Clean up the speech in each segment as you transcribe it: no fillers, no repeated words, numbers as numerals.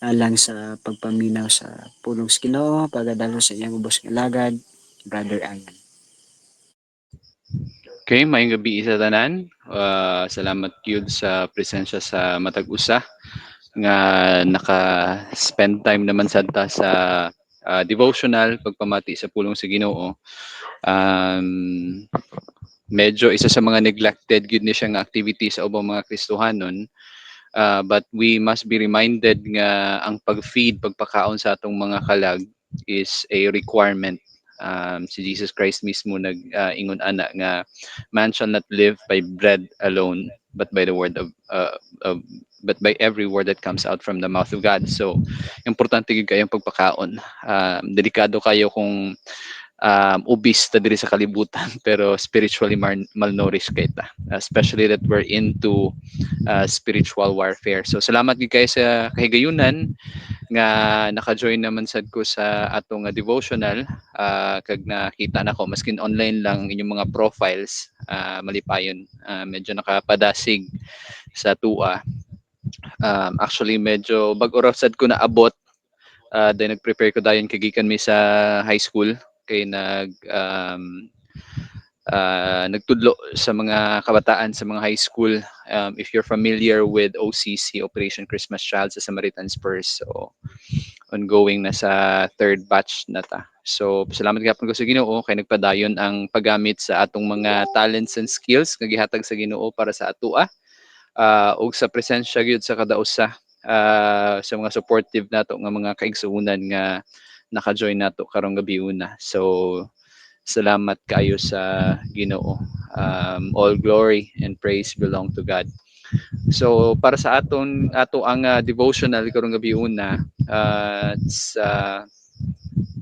alang sa pagpaminaw sa pulong sa Ginoo, pagadalo sa iyang ubos nga lagad, Brother Alan. Okay, maayong gabi sa tanan. Salamat gyud sa presensya sa matag usa nga naka-spend time naman sadta sa devotional pagpamati sa pulong sa Ginoo. Um, Medyo isa sa mga neglected gyud ni siya nga activity sa ubang mga Kristohanon. But we must be reminded nga ang pag-feed, pagpakaon sa atong mga kalag is a requirement. Si Jesus Christ mismo nag-ingon ana nga man shall not live by bread alone, but by the word of but by every word that comes out from the mouth of God. So, importante gyud kayo ang pagpakaon. Delikado kayo kung obese ta diri sa kalibutan pero spiritually malnourished kay ta, especially that we're into spiritual warfare. So salamat gid kayo sa kahigayunan nga naka-join naman sad ko sa atong devotional. Kag nakita na ko maskin online lang inyong mga profiles, malipayon, medyo nakapadasig sa tua. Actually medyo bag-o ra sad ko na abot. Then nag-prepare ko dayon kagikan mi sa high school kay nagtudlo sa mga kabataan sa mga high school. If you're familiar with OCC, Operation Christmas Child sa Samaritan Spurs, so ongoing na sa third batch na ta. So salamat gyapon ko sa Ginoo kay nagpadayon ang paggamit sa atong mga talents and skills nga gihatag sa Ginoo para sa atoa, ug sa presensya gyud sa kada usa, sa mga supportive nato nga mga kaigsuonan nga naka-join nato karong gabi una. So salamat kayo sa Ginoo. All glory and praise belong to God. So para sa ato ang devotional karong gabi una, sa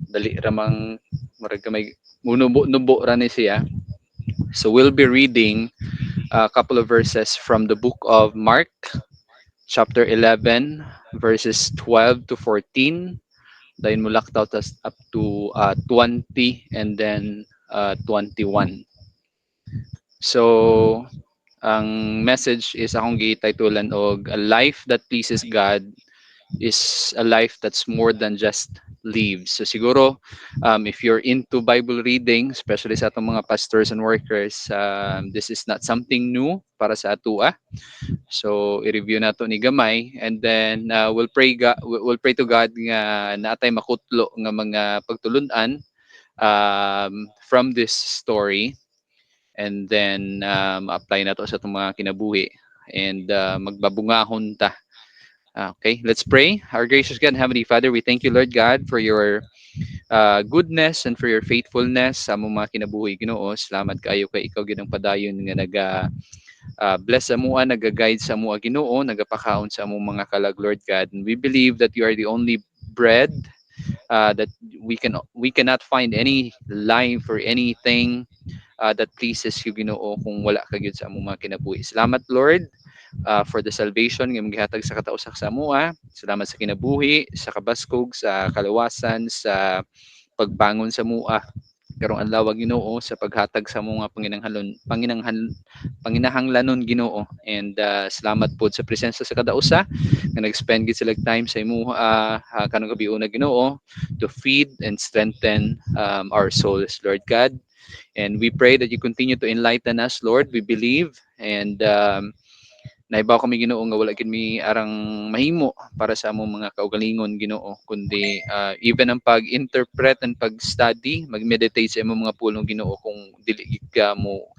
dali ramang murag may munubo-nubo ra ni siya. So we'll be reading a couple of verses from the book of Mark, chapter 11, verses 12 to 14. Dayon mo laktaw tas up to 20 and then 21. So ang message is akong gi-titulan og A Life That Pleases God is a life that's more than just leaves. So siguro, if you're into Bible reading, especially sa atong mga pastors and workers, this is not something new para sa atua. So i-review nato ni gamay, and then we'll pray to God nga natay makutlo nga mga pagtulunan from this story, and then apply na to sa itong mga kinabuhi, and magbabungahon ta. Okay, let's pray. Our gracious God, Heavenly Father, we thank you, Lord God, for your goodness and for your faithfulness sa among mga kinabuhi, Ginoo. Salamat kayo kay ikaw ginang padayon nga bless sa mua, naga-guide sa mua, Ginoo, nagapakaon sa among mga kalag, Lord God. And we believe that you are the only bread, that we cannot find any life or anything that pleases you, Ginoo, kung wala ka gyud sa among mga kinabuhi. Salamat, Lord, for the salvation nga magihatag sa katausak sa amua. Salamat sa kinabuhi, sa kabaskog, sa kalawasan, sa pagbangon sa mua karong adlaw, Ginoo, sa paghatag sa mga panginahanglanon, Ginoo. And salamat po sa presensya sa kada usa nga nag-spend gid sila time sa imo kanang gabi una, Ginoo, to feed and strengthen our souls, Lord God. And we pray that you continue to enlighten us, Lord. We believe, and naibaw kami, Ginoo, nga wala gid mi arang mahimo para sa among mga kaugalingon, Ginoo, kundi even ang pag-interpret and pag-study, mag-meditate sa imong mga pulong, Ginoo, kung dili ka mo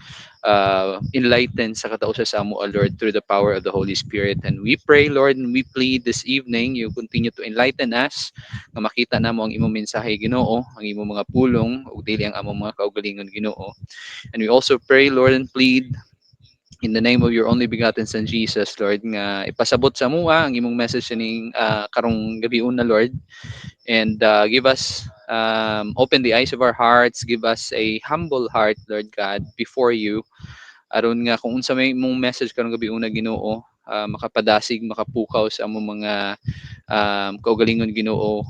enlighten sa katausa sa amo, Lord, through the power of the Holy Spirit. And we pray, Lord, and we plead this evening you continue to enlighten us, nga makita namo ang imong mensahe, Ginoo, ang imong mga pulong ug dili ang among mga kaugalingon, Ginoo. And we also pray, Lord, and plead in the name of your only begotten Son Jesus, Lord, nga ipasabot sa mua ang imong message ning karong gabi una, Lord, and give us open the eyes of our hearts, give us a humble heart, Lord God, before you, aron nga kung unsa may imong message karong gabi una, Ginoo, makapadasig, makapukaw sa among mga kaugalingon, Ginoo,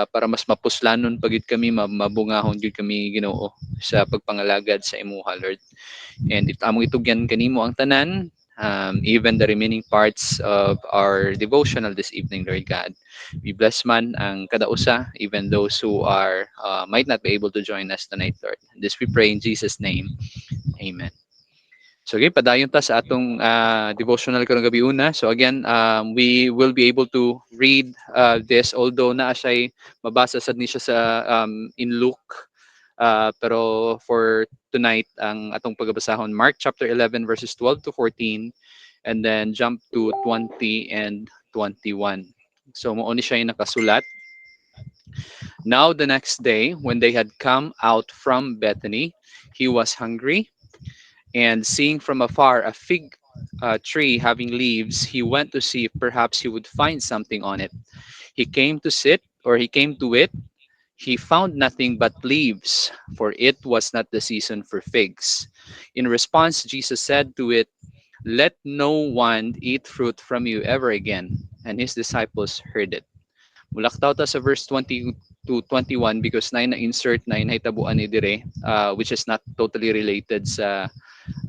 para mas mapuslanon pagid kami, mabungahon gid kami, Ginoo, sa pagpangalagad sa imuha, Lord. And among itugyan kanimo ang tanan, even the remaining parts of our devotional this evening, Lord God. We bless man ang kadausa, even those who are might not be able to join us tonight, Lord. This we pray in Jesus' name. Amen. So again, padayon ta sa atong devotional karong gabi una. So again, we will be able to read this, although naa siya'y mabasa sad ni siya sa in Luke. Pero for tonight, ang atong pagbabasahon, Mark chapter 11 verses 12 to 14, and then jump to 20 and 21. So mo ni siya yung nakasulat. Now the next day, when they had come out from Bethany, he was hungry. And seeing from afar a fig tree having leaves, he went to see if perhaps he would find something on it. He came to it. He found nothing but leaves, for it was not the season for figs. In response, Jesus said to it, "Let no one eat fruit from you ever again." And his disciples heard it. Mulaktaw ta sa verse 20 to 21 because na insert na inahitabuan ni dire, which is not totally related sa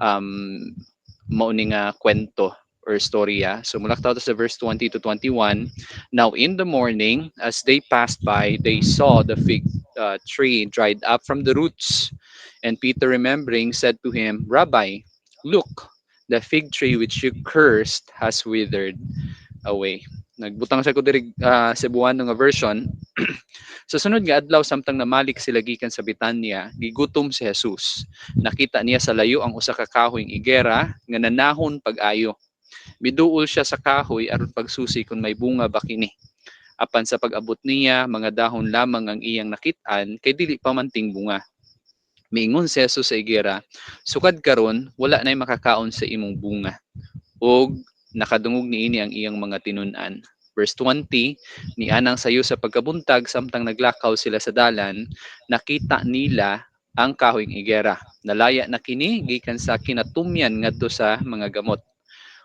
um, mauning kwento or storya. So mulaktaw sa verse 20 to 21. Now in the morning, as they passed by, they saw the fig tree dried up from the roots. And Peter, remembering, said to him, "Rabbi, look, the fig tree which you cursed has withered away." Nagbutang sa ko diri sa buwan nga version. Sa sunod nga adlaw, samtang namalik sila gikan sa Betania, gigutom si Jesus. Nakita niya sa layo ang usa ka kahoyng igera nga nanahon pag-ayo. Miduol siya sa kahoy aron pagsusi kung may bunga ba kini. Apan sa pag-abot niya, mga dahon lamang ang iyang nakit-an kay dili pa manting bunga. Miingon si Jesus sa igera, "Sukad karon wala nay makakaon sa imong bunga." Og nakadungog niini ang iyang mga tinun-an. Verse 20, ni anang sayo sa pagkabuntag samtang naglakaw sila sa dalan, nakita nila ang kahoyng igera. Nalaya na kini gikan sa kinatumyan ngadto sa mga gamot.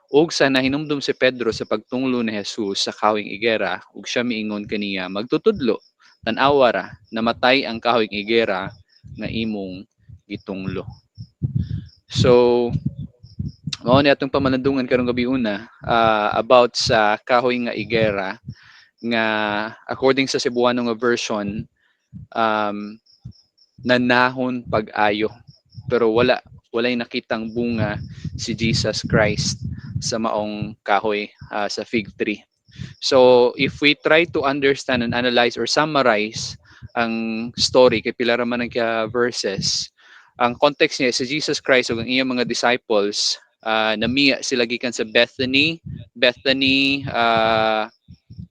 Ug sa nahinumdum si Pedro sa pagtunglo ni Jesus sa kahoyng igera, ug siya miingon kaniya, "Magtutudlo, tan-awa ra, namatay ang kahoyng igera nga imong gitunglo." So, mao ni atong pamanadungan karong gabi una about sa kahoy nga igera nga according sa Cebuano nga version, um, nanahon pag-ayo pero walay nakitang bunga si Jesus Christ sa maong kahoy sa fig tree. So if we try to understand and analyze or summarize ang story kay pila ra man ang verses, ang context niya si Jesus Christ ug ang iyang mga disciples, namiya sila gikan sa Bethany,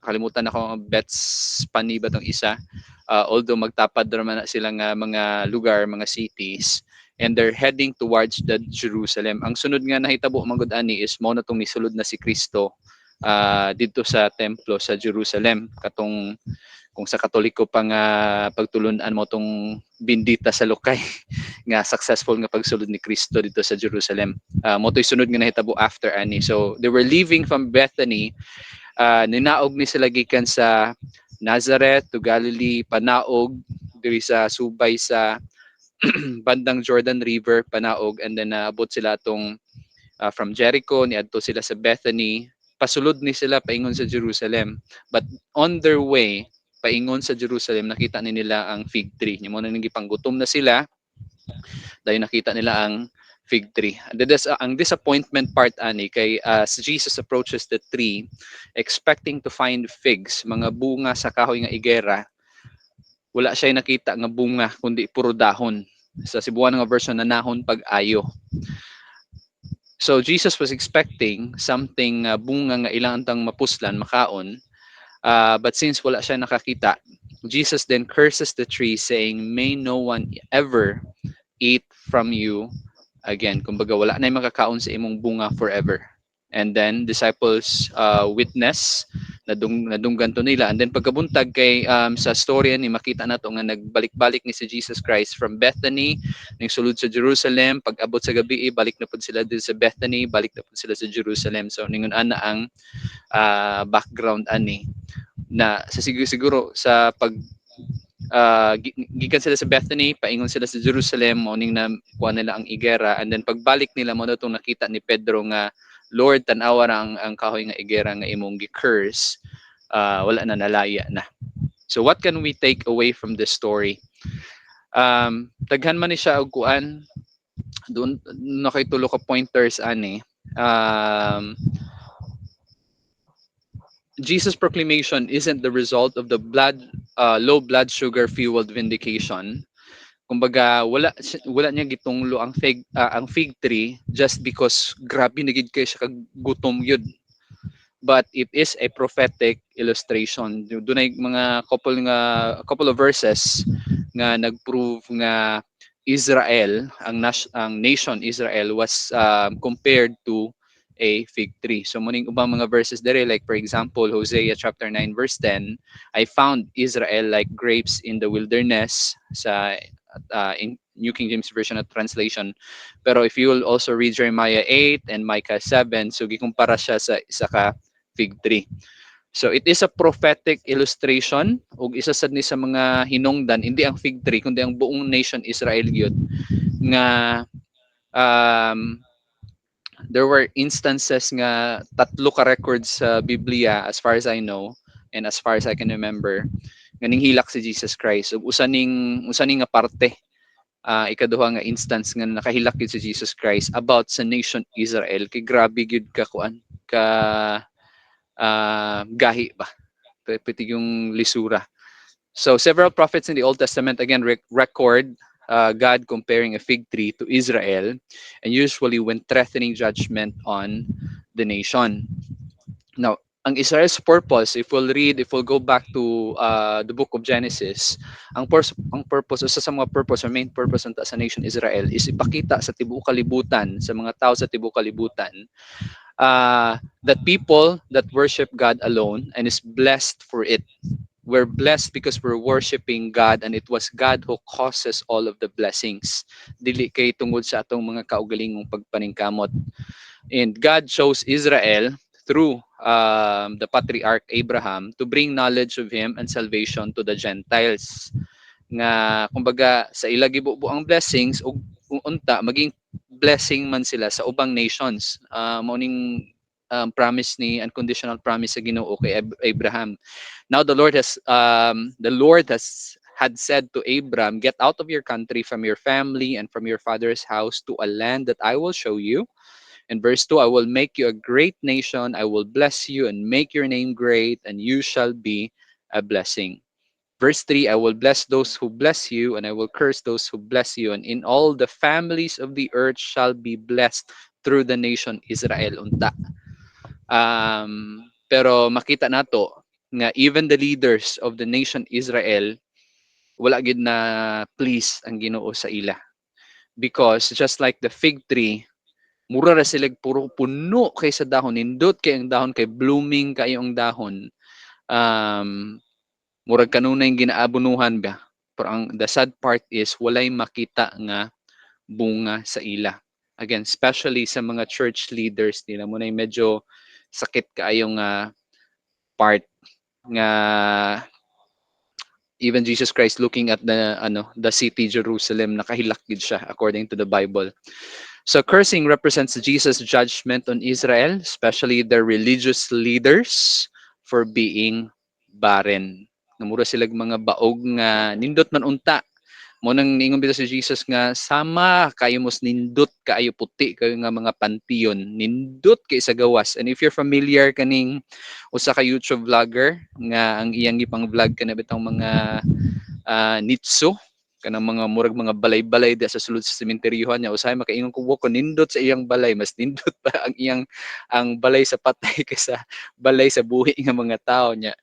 kalimutan ako ang Bethspani ba tong isa, although magtapad naman na sila nga mga lugar, mga cities, and they're heading towards the Jerusalem. Ang sunod nga nahitabo magud ani is mao na tong nisulod na si Kristo dito sa templo sa Jerusalem, katong kung sa Katoliko pa nga pagtulunan mo tong bindita sa Lukay nga successful nga pagsulod ni Kristo dito sa Jerusalem. Mo to'y sunod nga nahitabo after ani. So they were leaving from Bethany, ninaog ni sila gikan sa Nazareth to Galilee, panaog diri sa subay sa bandang Jordan River, panaog, and then naabot sila tong from Jericho, niadto sila sa Bethany, pasulod ni sila paingon sa Jerusalem. But on their way paingon sa Jerusalem, nakita ni nila ang fig tree. Yung mga nangipanggutom na sila, dahil nakita nila ang fig tree. Ang disappointment part ani kay as Jesus approaches the tree expecting to find figs, mga bunga sa kahoy nga igera, wala siya nakita nga bunga kundi puro dahon. Sa Cebuano nga version, nanahon pag-ayo. So Jesus was expecting something bunga nga ilang antang mapuslan, makaon. But since wala siya nakakita, Jesus then curses the tree saying, "May no one ever eat from you again." Kumbaga wala na yung makakaon sa imong bunga forever. And then disciples witness nadunggan to nila, and then pagkabuntag kay sa storya ni makita nato nga nagbalik-balik ni si Jesus Christ from Bethany ning sulod sa Jerusalem. Pag-abot sa gabi balik na pud sila din sa Bethany, balik na pud sila sa Jerusalem. So ningon ana ang background ani na sa siguro sa pag gikan sila sa Bethany, paingon sila sa Jerusalem, morning na kuha nila ang igera, and then pagbalik nila mo na itong nakita ni Pedro nga Lord, tanawa ra ang kahoy nga igera nga imong gi-curse, wala na, nalaya na. So what can we take away from this story? Daghan man ni siya og kuan, doon na kay tulo ka pointers ani. Jesus' proclamation isn't the result of the low blood sugar fueled vindication. Kumbaga wala niya gitunglo ang fig tree just because grabe na gid kay siya kag gutom yun. But it is a prophetic illustration. Dunay mga couple of verses nga nagprove nga Israel, ang nation Israel was compared to a fig tree. So muning ubang mga verses dere, like for example Hosea chapter 9 verse 10, I found Israel like grapes in the wilderness, sa in New King James Version of translation. Pero if you will also read Jeremiah 8 and Micah 7, so gikumpara siya sa isa ka fig tree. So it is a prophetic illustration, ug isa sad ni sa mga hinungdan hindi ang fig tree kundi ang buong nation Israel gyud nga there were instances nga tatlo ka records sa Biblia as far as I know and as far as I can remember nga ninghilak si Jesus Christ ug usaning nga parte, ikaduha nga instance nga nakahilak gyud si Jesus Christ about sa nation Israel kay grabe gyud ka kuan ka gahi ba pati yung lisura. So several prophets in the Old Testament again record God comparing a fig tree to Israel, and usually when threatening judgment on the nation. Now, ang Israel's purpose, if we'll go back to the book of Genesis, ang purpose, isa sa mga purpose or main purpose ng sa nation Israel is ipakita sa tibuok kalibutan, sa mga tao sa tibuok kalibutan, that people that worship God alone and is blessed for it. We're blessed because we're worshiping God, and it was God who causes all of the blessings. Dili kay tungod sa atong mga kaugalingong pagpaningkamot. And God chose Israel through the patriarch Abraham to bring knowledge of Him and salvation to the Gentiles. Nga kumbaga sa ila gibubo ang blessings ug unta maging blessing man sila sa ubang nations. Morning promise ni unconditional promise sa Ginoo kay Abraham. Now the Lord has had said to Abram, get out of your country, from your family, and from your father's house to a land that I will show you. In verse 2, I will make you a great nation. I will bless you and make your name great, and you shall be a blessing. Verse 3, I will bless those who bless you, and I will curse those who bless you. And in all the families of the earth shall be blessed through the nation Israel. Unta. Pero makita nato nga even the leaders of the nation Israel wala gid na please ang Ginoo sa ila, because just like the fig tree, mura ra sila puro puno kay sa dahon, nindot kay ang dahon, kay blooming kayo ang dahon, murag kanunay ginaabunuhan ba, pero ang the sad part is walay makita nga bunga sa ila. Again, especially sa mga church leaders nila mo na medyo sakit kaayong part nga even Jesus Christ looking at the city Jerusalem, nakahilak gid siya according to the Bible. So cursing represents Jesus' judgment on Israel, especially their religious leaders, for being barren. Namura silag mga baog nga nindot man unta. Mo nang niingon bitaw si Jesus nga sama kayo mos nindot kaayo puti kayo nga mga pantiyon, nindot kay sa gawas. And if you're familiar kaning usa ka YouTube vlogger nga ang iyang gipang vlog kana bitang mga nitso kanang mga murag mga balay-balay di sa sulod sa sementeryohan niya, usahay makaingon ko ko nindot sa iyang balay, mas nindot pa ang balay sa patay kaysa balay sa buhi nga mga tao niya.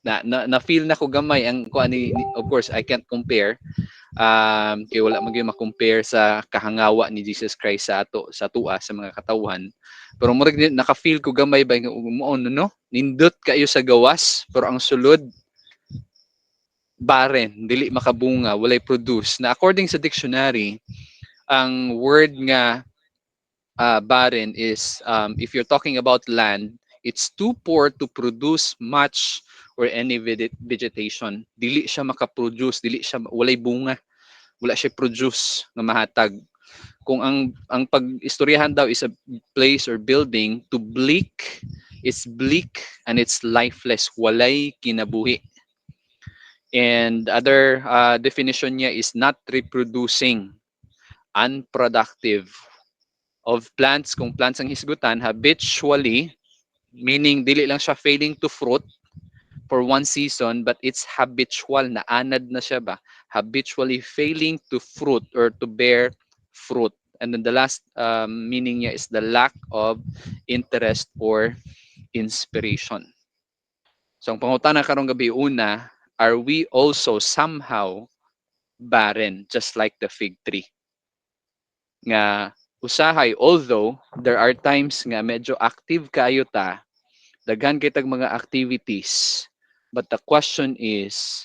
Na feel na ko gamay ang kuan ni, of course I can't compare, kay wala magyud ma-compare sa kahangawa ni Jesus Christ sa tua sa mga katawhan, pero murag naka-feel ko gamay ba nga no nindot kayo sa gawas pero ang sulod barren, dili makabunga, walay produce. Na according sa dictionary, ang word nga barren is, if you're talking about land, it's too poor to produce much or any vegetation. Dili siya makaproduce, walay bunga, wala siya produce nga mahatag. Kung ang pag-istoryahan daw is a place or building, to bleak, it's bleak and it's lifeless, walay kinabuhi. And other definition niya is not reproducing, unproductive. Of plants, kung plants ang hisgutan, habitually, meaning dili lang siya failing to fruit for one season, but it's habitual, na anad na siya ba? Habitually failing to fruit or to bear fruit. And then the last meaning niya is the lack of interest or inspiration. So ang pangutana karong gabi una, are we also somehow barren just like the fig tree? Nga usahay, although there are times nga medyo active kayo ta, daghan kitag mga activities, but the question is,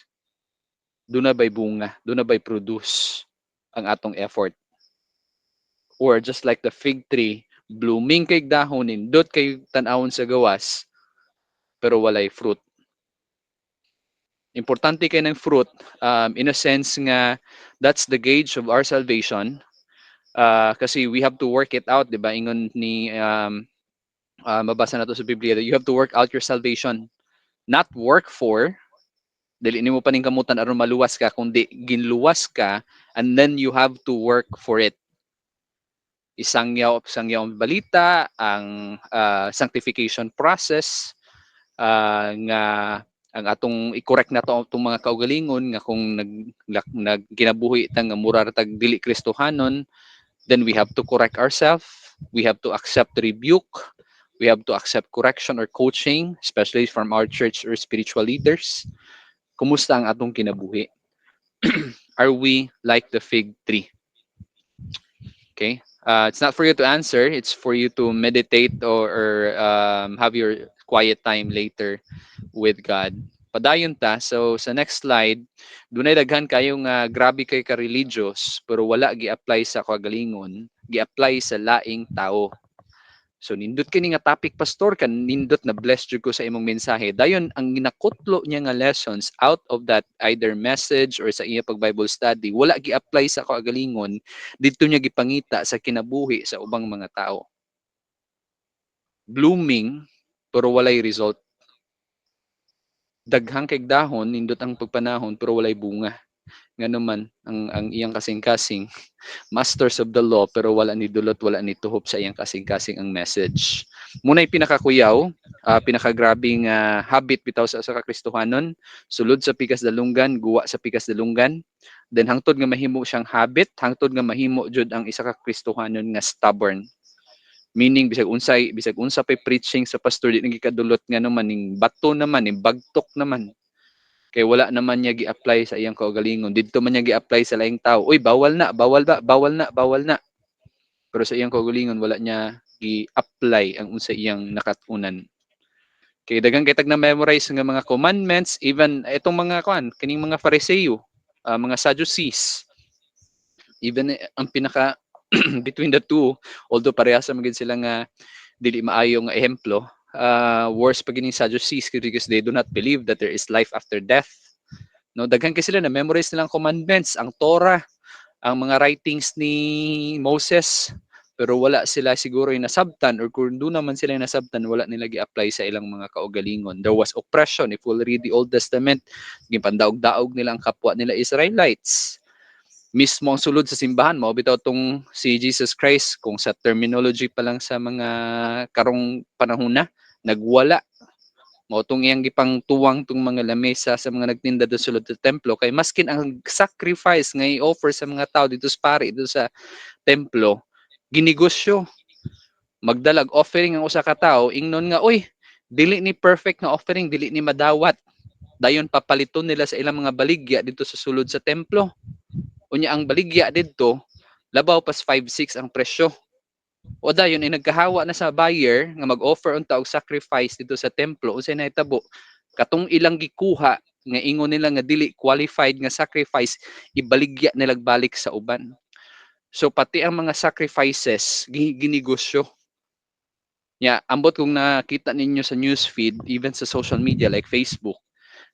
doon na ba'y bunga, doon na ba'y produce ang atong effort? Or just like the fig tree, blooming kay dahon, nindot kay tanawon sa gawas, pero walay fruit. Importante kay ng fruit, in a sense nga, that's the gauge of our salvation. Kasi we have to work it out, di ba? Ingon ni, mabasa na to sa Biblia, that you have to work out your salvation. Not work for, dili nimo pa ning kamutan aron maluwas ka, kundi ginluwas ka, and then you have to work for it. Isangyaw ang balita, ang sanctification process, nga ang atong i-correct na to itong mga kaugalingon nga kung kinabuhi tang mura tag dili Kristohanon, then we have to correct ourselves, we have to accept rebuke, we have to accept correction or coaching, especially from our church or spiritual leaders. Kumusta ang atong kinabuhi? Are we like the fig tree? Okay. It's not for you to answer. It's for you to meditate or have your quiet time later with God. Padayon ta. So sa next slide, dunay daghan kayo nga grabe kay ka-religious pero wala gi-apply sa kagalingon, gi-apply sa laing tao. So nindot kini nga topic pastor, kan nindot na blessed jud ko sa imong mensahe. Dayon ang ginakutlo niya nga lessons out of that either message or sa iya pag Bible study, wala gi-apply sa kagalingon, didto niya gipangita sa kinabuhi sa ubang mga tao. Blooming pero walay result. Daghang kay dahon nindot ang pagpanahon pero walay bunga. Nga naman ang iyang kasing-kasing masters of the law pero wala ni dulot, wala ni tuhop sa iyang kasing-kasing ang message. Muna'y pinakakuyaw, pinakagrabing habit bitaw sa kakristohanon, sulod sa pikas dalunggan, guwa sa pikas dalunggan. Then hangtod nga mahimo siyang habit, hangtod nga mahimo jud ang isa ka Kristohanon nga stubborn. Meaning bisag unsa pay preaching sa pastor di nagikadulot nga naman ning bato naman, ning bagtok naman. Kay wala naman niya gi-apply sa iyang kaugalingon. Didto man niya gi-apply sa laing tao. Uy, bawal na, bawal ba? Bawal na, bawal na. Pero sa iyang kaugalingon wala niya gi-apply ang unsa iyang nakatunan. Kay daghang kitag na memorize nga mga commandments, even itong mga kining mga Fariseo, mga Sadducees. Even ang pinaka between the two, although parehas magid sila nga dili maayo nga ehemplo, worse pa gining Sadducees because they do not believe that there is life after death. No, daghan kay sila na memorize nilang commandments, ang Torah, ang mga writings ni Moses, pero wala sila siguro yung nasabtan, or kung doon naman sila yung nasabtan, wala nila gi-apply sa ilang mga kaugalingon. There was oppression. If we'll read the Old Testament, gipandaog-daog nila ang kapwa nila Israelites. Mismo ang sulod sa simbahan mo, bitaw tong si Jesus Christ, kung sa terminology pa lang sa mga karong panahon na, nagwala. Mo tong iyang gipang tuwang tong mga lamesa sa mga nagtinda do sulod sa templo, kay maskin ang sacrifice nga i-offer sa mga tao dito sa pari, dito sa templo, ginegosyo. Magdalag offering ang usa ka tawo, ingnon nga, uy, dili ni perfect na offering, dili ni madawat. Dayon papaliton nila sa ilang mga baligya dito sa sulod sa templo. Unya ang baligya didto labaw pas 5-6 ang presyo. O dayon ay nagkahawa na sa buyer nga mag-offer unta og sacrifice dito sa templo, unsay nahitabo? Katong ilang gikuha nga ingon nila nga dili qualified nga sacrifice, ibaligya nila balik sa uban. So pati ang mga sacrifices ginegosyo. Ya, ambot kung nakita ninyo sa newsfeed, even sa social media like Facebook,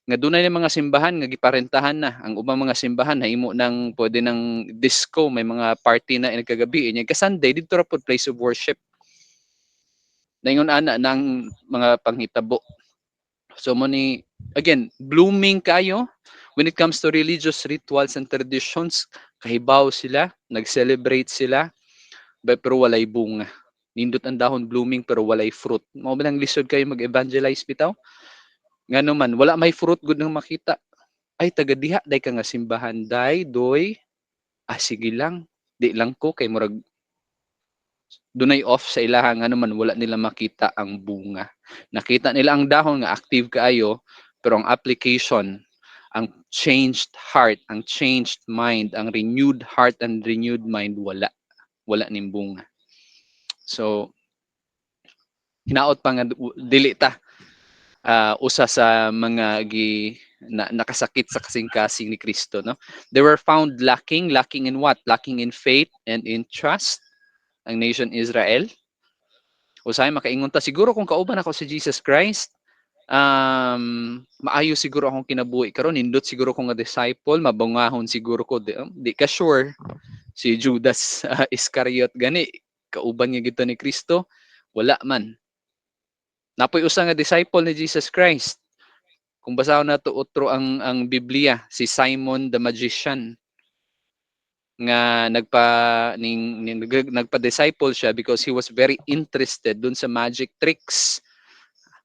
Nga dunay na mga simbahan nga giparentahan na. Ang ubang mga simbahan nahimo ng pwede ng disco, may mga party na kagabi. Inya ka Sunday dito ra pod place of worship. Naingon ana ng mga panghitabo. So mo ni again, blooming kayo when it comes to religious rituals and traditions. Kahibaw sila, nag-celebrate sila, pero walay bunga. Nindot ang dahon blooming pero walay fruit. Mao ba lang lisod kayo mag-evangelize bitaw? Ngano man, wala may fruit gud nang makita. Ay taga diha day ka nga simbahan day doy. Sige lang. Di lang ko kay murag dunay off sa ilaha nga naman wala nila makita ang bunga. Nakita nila ang dahon nga active kaayo pero ang application, ang changed heart, ang changed mind, ang renewed heart and renewed mind wala ning bunga. So hinaot pa nga dili ta usa sa mga nakasakit sa kasing-kasing ni Kristo, no? They were found lacking in what? Lacking in faith and in trust ang nation Israel. Usahay makaingon ta siguro kung kauban ako si Jesus Christ, maayo siguro akong kinabuhi karon, nindot siguro ko nga disciple, mabungahon siguro ko, di ka sure si Judas Iscariot gani kauban nga gito ni Kristo, wala man. Napoy usa nga disciple ni Jesus Christ. Kung basahon nato utro ang Biblia, si Simon the magician nga nagpa-disciple siya because he was very interested dun sa magic tricks.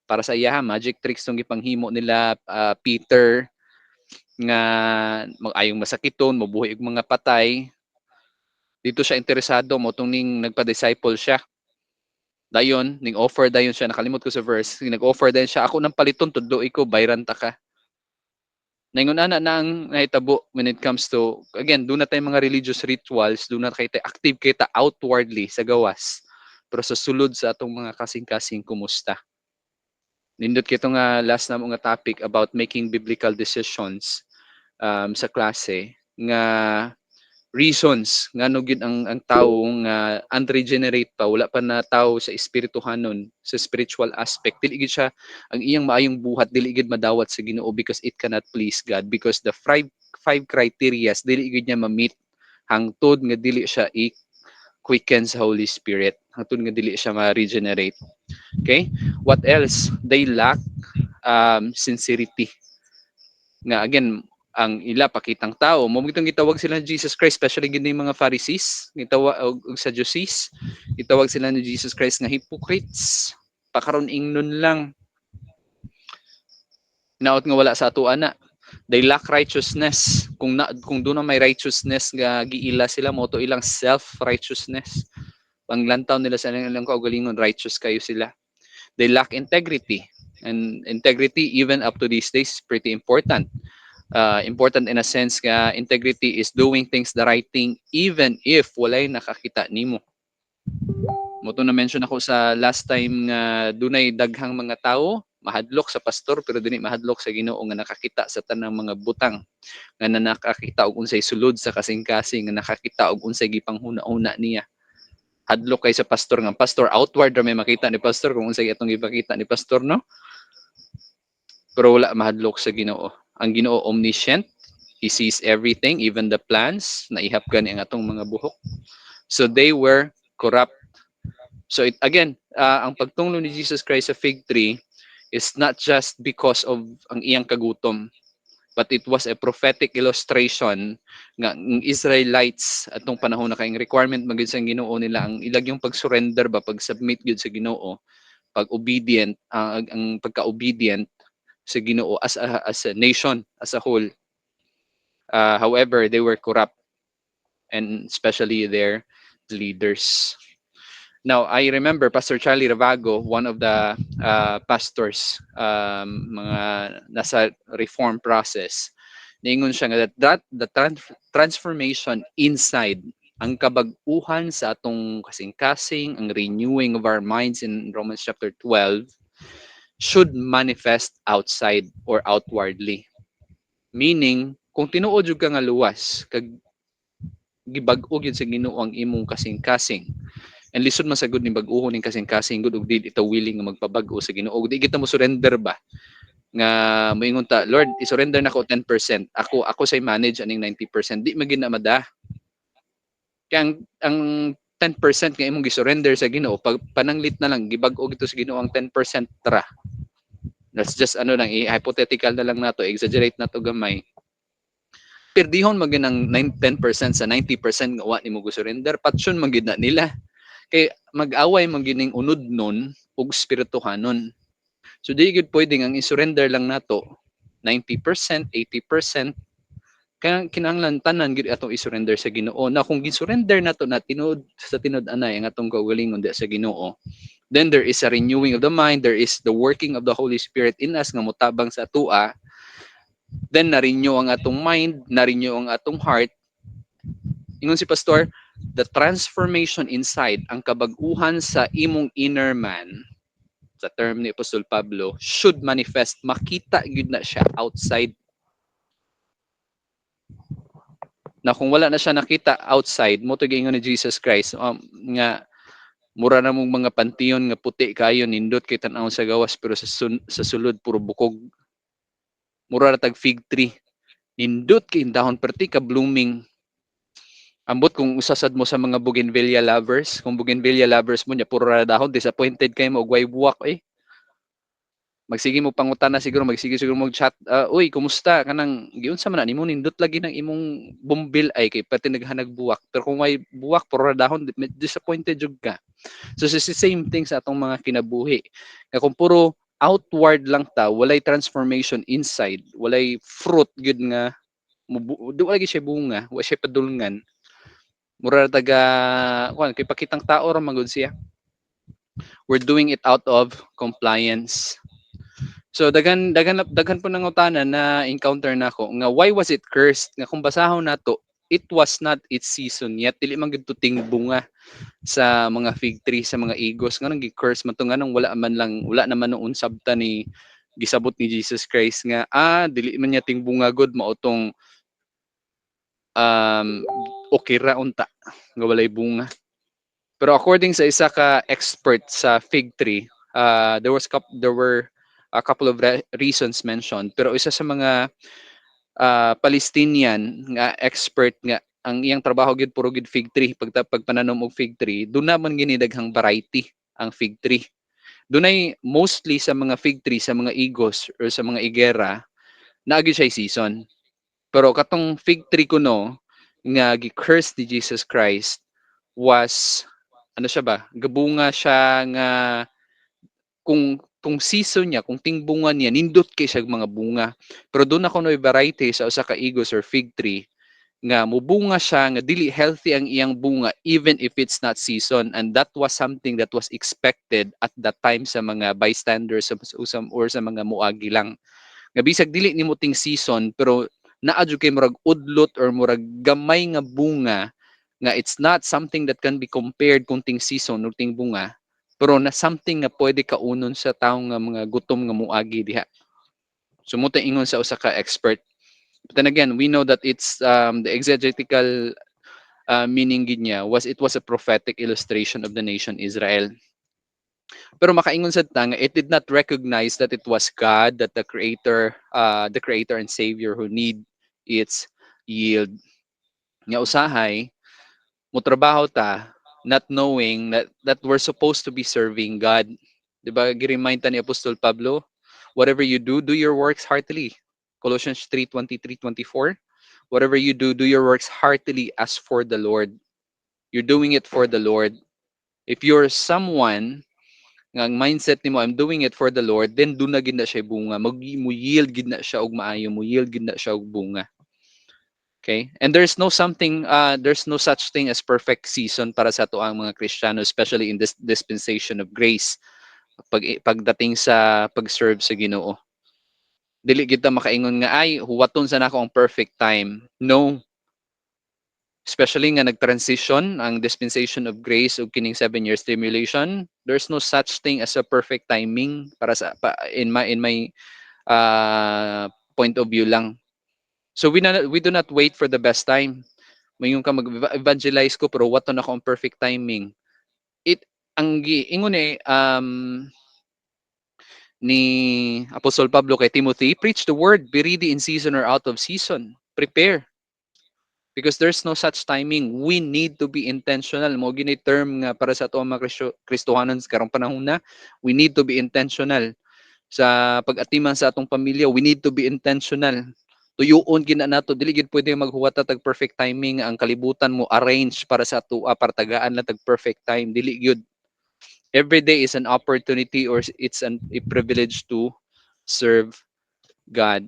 Para sa iya magic tricks tong gipanghimo nila Peter nga ayong masakiton, mabuhi og mga patay. Dito siya interesado mo tong ning nagpa-disciple siya. Dayon ning offer dayon siya, nakalimot ko sa verse, nag-offer dayon siya, ako nang paliton tudloy ko, bayran ta ka. Naingon ana na ang nahitabo when it comes to, again, doon na tayo mga religious rituals, doon na tayo active kita outwardly sa gawas. Pero sa sulod sa atong mga kasing-kasing kumusta. Nindot kito nga last na mga topic about making biblical decisions sa klase nga reasons nga no gid ang tawo nga unregenerate pa, wala pa na tawo sa espirituhanon, sa spiritual aspect, dili gid siya ang iyang maayong buhat, dili gid madawat sa Ginoo because it cannot please God, because the five criterias dili gid niya ma-meet hangtod nga dili siya quicken sa Holy Spirit, hangtod nga dili siya ma-regenerate. Okay, what else? They lack sincerity. Nga again, ang ila pakitang tao mo gitawag sila ni Jesus Christ, especially gid yung mga Pharisees, gitawag og Sadducees, gitawag sila ni Jesus Christ nga hypocrites, pakaron ingnon lang. Naot nga wala sa ato ana, they lack righteousness. Kung doon may righteousness nga giila sila, mo to ilang self righteousness, panglantaw nila sa ilang kaugalingon, righteous kayo sila. They lack integrity, and integrity even up to these days is pretty important. Important in a sense nga integrity is doing things the right thing even if walay nakakita nimo. Moto na mention ako sa last time nga dunay daghang mga tao mahadlok sa pastor pero dili mahadlok sa Ginoo nga nakakita sa tanang mga butang, nga nakakita og unsay sulod sa kasing-kasing, nga nakakita og unsay gipanghuna-una niya. Hadlok kay sa pastor nga pastor outward ra may makita ni pastor kung unsay atong gipakita ni pastor, no? Pero wala mahadlok sa Ginoo. Ang Ginoo omniscient, He sees everything, even the plans na ihap gani ang atong mga buhok. So they were corrupt. So again, ang pagtunglo ni Jesus Christ sa fig tree is not just because of ang iyang kagutom, but it was a prophetic illustration nga ang Israelites atong panahon na kayong requirement magid sa Ginoo nila ang ilag yung pag-surrender ba, pag-submit gud sa Ginoo, pag-obedient, ang pagka-obedient sa Ginoo as a nation as a whole. However, they were corrupt, and especially their leaders. Now, I remember Pastor Charlie Ravago, one of the pastors, mga nasa reform process, niingon siya that the transformation inside, ang kabag-uhan sa atong kasing-kasing, ang renewing of our minds in Romans chapter 12, should manifest outside or outwardly. Meaning, kung tinuod jud ka nga luwas, kag gibag-o gyud sa Ginoo ang imong kasing-kasing, and lisod man sa gud ni bag-ohon ning kasing-kasing gud og di ita willing nga magpabag-o sa Ginoo, di kita mo surrender ba nga moingon ta, Lord, isurrender na ko 10%. Ako say manage aning 90%. Di magin na mada. Kaya ang 10% nga imong gisurrender sa Ginoo, pag pananglit na lang gibag-o gito sa Ginoo ang 10% tra. That's just ano lang, hypothetical na lang nato, exaggerate na to gamay. Perdihon magin ang 10% sa 90% nga wa nimo gisurrender, patsyon magid na nila. Kay mag-away magining unod nun ug spirituhanon. So di gid pwedeng ang isurrender lang nato 90%, 80%, kaya kinahanglan tanan gid atong isurrender sa Ginoo. Na kung gisurrender nato na tinud sa tinud-anay ang atong kaugalingon di sa Ginoo, then there is a renewing of the mind, there is the working of the Holy Spirit in us nga motabang sa atua, then na-renew ang atong mind, na-renew ang atong heart. Ingon si Pastor, the transformation inside, ang kabag-uhan sa imong inner man, sa term ni Apostol Pablo, should manifest, makita gyud na siya outside. Na kung wala na siya nakita outside, mo to giingon ni Jesus Christ, nga mura na mong mga pantiyon nga puti kayo nindot kay tan-aw sa gawas pero sa sulod puro bukog. Mura na tag fig tree. Nindot kay dahon perti ka blooming. Ambot kung usasad mo sa mga bougainvillea lovers, kung bougainvillea lovers mo nya puro ra dahon, disappointed kay mo og way buwak eh. Magsige mo pangutana siguro, magsige siguro mo chat, uy, kumusta kanang giunsa man nimo nindot lagi ng imong bumbil ay kay pati naghanag buwak. Pero kung may buwak puro ra dahon, disappointed jud ka. So it's the same thing sa atong mga kinabuhi. Nga kung puro outward lang ta, walay transformation inside, walay fruit gyud nga wala gyud siya bunga, wala siya padulngan. Mura taga kuan kay pakitang tao ra magud siya. We're doing it out of compliance. So daghan po ng utanan na encounter nako nga why was it cursed? Nga kung basahon nato, it was not its season yet, dili man gid tuting bunga sa mga fig tree, sa mga igos nga nang gi-curse man to nga nang wala naman noon sabta ni gisabot ni Jesus Christ nga dili man niya ting bunga god mao tong um okay ra unta nga walay bunga. Pero according sa isa ka expert sa fig tree, there were a couple of reasons mentioned, pero isa sa mga Palestinian nga expert nga ang iyang trabaho gid puro gid fig tree, pagpananom og fig tree, doon naman gini daghang variety ang fig tree. Dunay mostly sa mga fig tree, sa mga igos or sa mga igera, naagi siya season. Pero katong fig tree kuno nga gi-curse ni Jesus Christ was ano siya ba? Gabunga siya nga kung season niya, kung tingbungan niya, nindot kay siya mga bunga. Pero doon ako no'y variety sa usa ka igos or fig tree nga mubunga siya nga dili healthy ang iyang bunga even if it's not season, and that was something that was expected at that time sa mga bystanders or sa mga muagi lang. Nga bisag dili nimo ting season pero naadyo kay murag udlot or murag gamay nga bunga nga it's not something that can be compared kung ting season or ting bunga, pero na something nga pwede kaunon sa tawo nga mga gutom nga muagi diha. Sumuta ingon sa usa ka expert. But then again, we know that it's the exegetical meaning gid niya was it was a prophetic illustration of the nation Israel. Pero makaingon sad ta nga it did not recognize that it was God, that the creator and savior who need its yield. Nga usahay mo trabaho ta not knowing that we're supposed to be serving God. 'Di ba? Gi-remind ta ni Apostol Pablo, whatever you do, do your works heartily. Colossians 3:23-24. Whatever you do, do your works heartily as for the Lord. You're doing it for the Lord. If you're someone nga ang mindset nimo I'm doing it for the Lord, then do na gid na siya bunga. Mo yield gid na siya og maayo, mo yield gid na siya og bunga. Okay? And there's no such thing as perfect season para sa ato ang mga Kristiyano, especially in this dispensation of grace. Pagdating sa pag-serve sa Ginoo. Dili kita makaingon nga ay huwaton sa nako ang perfect time. No. Especially nga nag-transition ang dispensation of grace ug kining 7 years tribulation, there's no such thing as a perfect timing para sa in my point of view lang. So we do not wait for the best time. Mayon ka mag-evangelize ko pero waton ako ang perfect timing. It ang ingon ni Apostol Pablo kay Timothy, preach the word, be ready in season or out of season. Prepare. Because there's no such timing. We need to be intentional. Mo gini term nga para sa ato ang mga Kristohanon sa karong panahon na, we need to be intentional. Sa pag-atiman sa atong pamilya, we need to be intentional. Tuyuon gina nato, dili gid pwede maghuwata tag perfect timing ang kalibutan mo arrange para sa ato para tagaan na tag perfect time. Dili gyud. Every day is an opportunity or it's a privilege to serve God.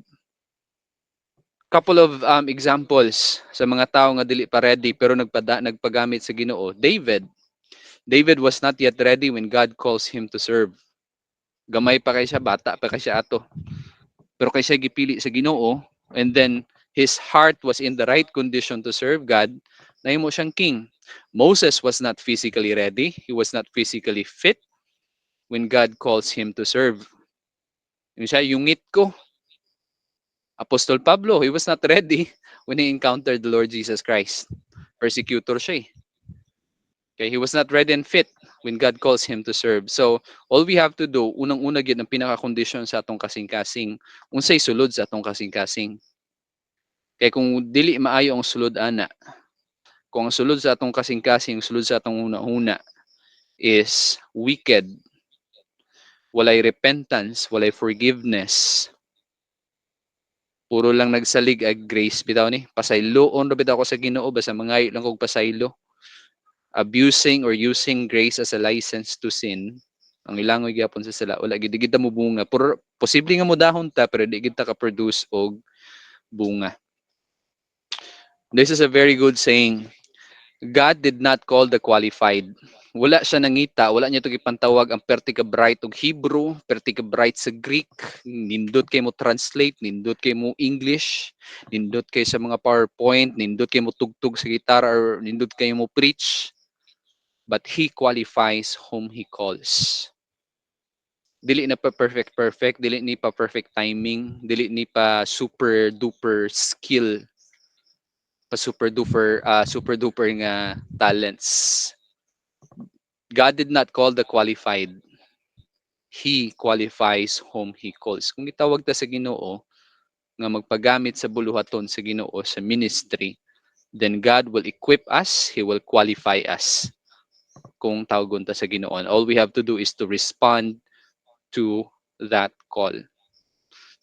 Couple of examples sa mga tao nga dili pa ready pero nagpagamit sa Ginoo. David was not yet ready when God calls him to serve. Gamay pa kay siya, bata pa kay siya ato. Pero kay siya gipili sa Ginoo, and then his heart was in the right condition to serve God, nahimo siyang king. Moses was not physically ready. He was not physically fit when God calls him to serve. Yung siya, yungit ko. Apostol Pablo, he was not ready when he encountered the Lord Jesus Christ. Persecutor siya eh. Okay, he was not ready and fit when God calls him to serve. So, all we have to do, unang-una gyud ang pinaka-condition sa atong kasing-kasing, unsay sulod sa atong kasing-kasing. Kaya kung dili maayo ang sulod ana, kung ang sulod sa atong kasing-kasing, sulod sa atong una-una is wicked, walay repentance, walay forgiveness, puro lang nagsalig ag grace bitaw ni, pasayloon ra bitaw ko sa Ginoo basta mangayo lang kog pasaylo, abusing or using grace as a license to sin, ang ilangoy gyapon sa sala, wala gid kita mo bunga. Puro posible nga mo dahon ta pero di kita ka produce og bunga. This is a very good saying. God did not call the qualified. Wala siya nangita, wala niya ito ipantawag ang perti ka bright og Hebrew, perti ka bright sa Greek, nindot kay mo translate, nindot kay mo English, nindot kay sa mga PowerPoint, nindot kay mo tugtog sa gitara, or nindot kay mo preach. But He qualifies whom He calls. Dili na pa perfect, dili ni pa perfect timing, dili ni pa super duper skill, pa super duper nga talents. God did not call the qualified. He qualifies whom He calls. Kung itawag ta sa Ginoo nga magpagamit sa buluhaton sa Ginoo sa ministry, then God will equip us, He will qualify us kung tawagon ta sa Ginoo. All we have to do is to respond to that call.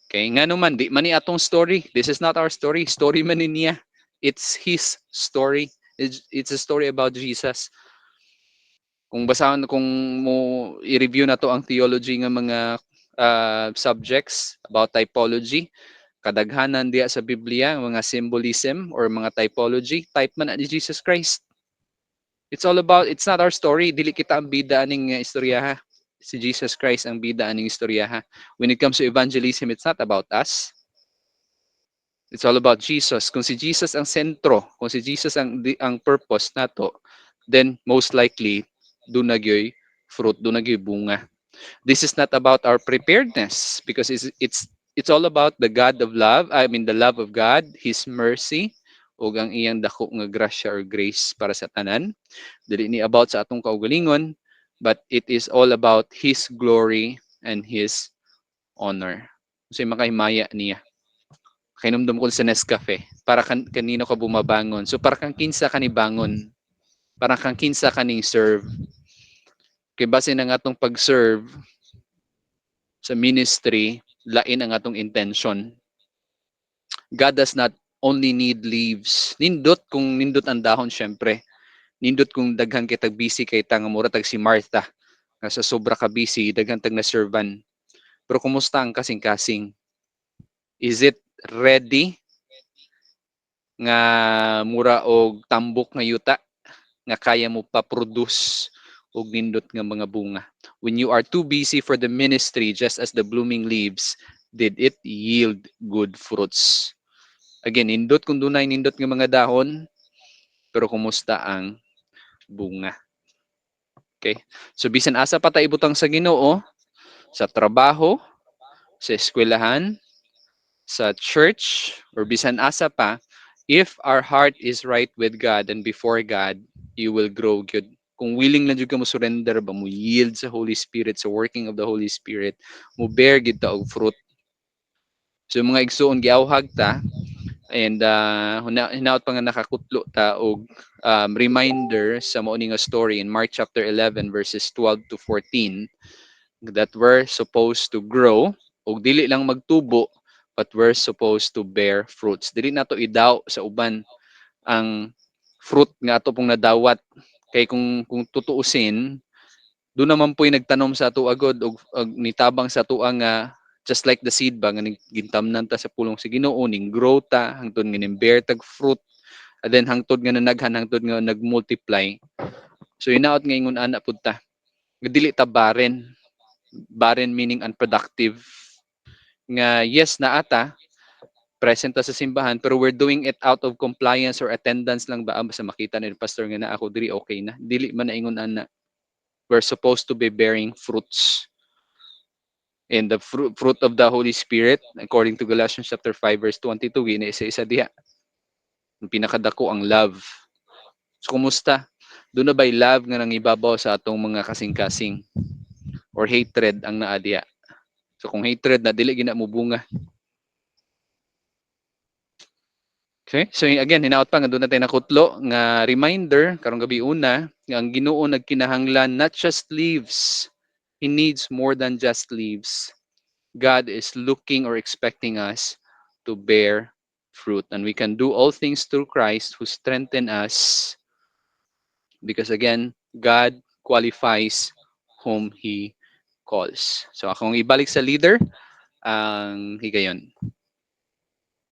Okay, nga naman, di man ni atong story. This is not our story. Story man ni niya. It's His story. It's a story about Jesus. Kung basahan, kung mo i-review na to ang theology nga mga subjects about typology, kadaghanan diya sa Biblia, mga symbolism or mga typology, type man na ni Jesus Christ. It's not our story. Dili kita ang bida aning istoryaha. Si Jesus Christ ang bida aning istoryaha. When it comes to evangelism, it's not about us. It's all about Jesus. Kung si Jesus ang sentro, kung si Jesus ang purpose nato, then most likely doon nagyoy fruit, doon nagyoy bunga. This is not about our preparedness because it's all about the God of love, I mean the love of God, His mercy, ug ang iyang dako nga grasya or grace para sa tanan. Dili ni about sa atong kaugalingon, but it is all about His glory and His honor. So makahimaya niya. Kainomdom ko sa Nescafe. Para kanino ka bumabangon. So para kang kinsa ka ni bangon. Para kang kinsa ka ning serve. Kay base ng atong pag-serve sa ministry, lain ang atong intention. God does not only need leaves. Nindot kung nindot ang dahon, syempre. Nindot kung daghan kitag busy kay tanga mura tag si Martha. Sa sobra ka busy, daghan tag na servan. Pero kumusta ang kasing-kasing? Is it ready nga mura og tambok nga yuta nga kaya mo pa-produce og nindot nga mga bunga? When you are too busy for the ministry, just as the blooming leaves, did it yield good fruits? Again, nindot kung dunay nindot nga mga dahon, pero kumusta ang bunga? Okay? So bisan asa pa ta ibutang sa Ginoo, sa trabaho, sa eskwelahan, sa church, or bisan asa pa, if our heart is right with God and before God, you will grow good. kung willing lang jud ka mo surrender ba mo yield sa Holy Spirit, sa working of the Holy Spirit, mo bear gid ta og fruit. So yung mga igsoon giawhag ta, and hinaut pa nga nakakutlo ta og reminder sa mao ni nga story in Mark chapter 11 verses 12 to 14, that we're supposed to grow og dili lang magtubo, but we're supposed to bear fruits. Dili nato idaw sa uban ang fruit nga ato pong nadawat, kay kung tutuusin, doon naman po'y nagtanom sa ato agod og nitabang sa ato nga just like the seed ba nga gintamnan ta sa pulong sa Ginoo, ning grow ta hangtod nga bear tag fruit, and then hangtod nga nanaghan, hangtod nga nagmultiply. So hinaot nga ingon ana pud ta, nga dili ta barren. Barren meaning unproductive, nga yes na ata present ta sa simbahan, pero we're doing it out of compliance or attendance lang ba, basta makita ni pastor nga na ako diri, okay na. Dili man na ingon ana. We're supposed to be bearing fruits. And the fruit of the Holy Spirit, according to Galatians chapter 5 verse 22, ginaisa-isa diha. Ang pinakadako ang love. So kumusta? Doon na ba'y love nga nangibabaw sa atong mga kasing-kasing, or hatred ang naa diha? So kung hatred na, dili gina mo bunga. Okay? So again, hinaot pa nga doon natin nakutlo nga reminder karong gabi una nga ang Ginoo nagkinahanglan not just leaves. He needs more than just leaves. God is looking or expecting us to bear fruit, and we can do all things through Christ who strengthen us, because again, God qualifies whom He calls. So akong ibalik sa leader ang higayon.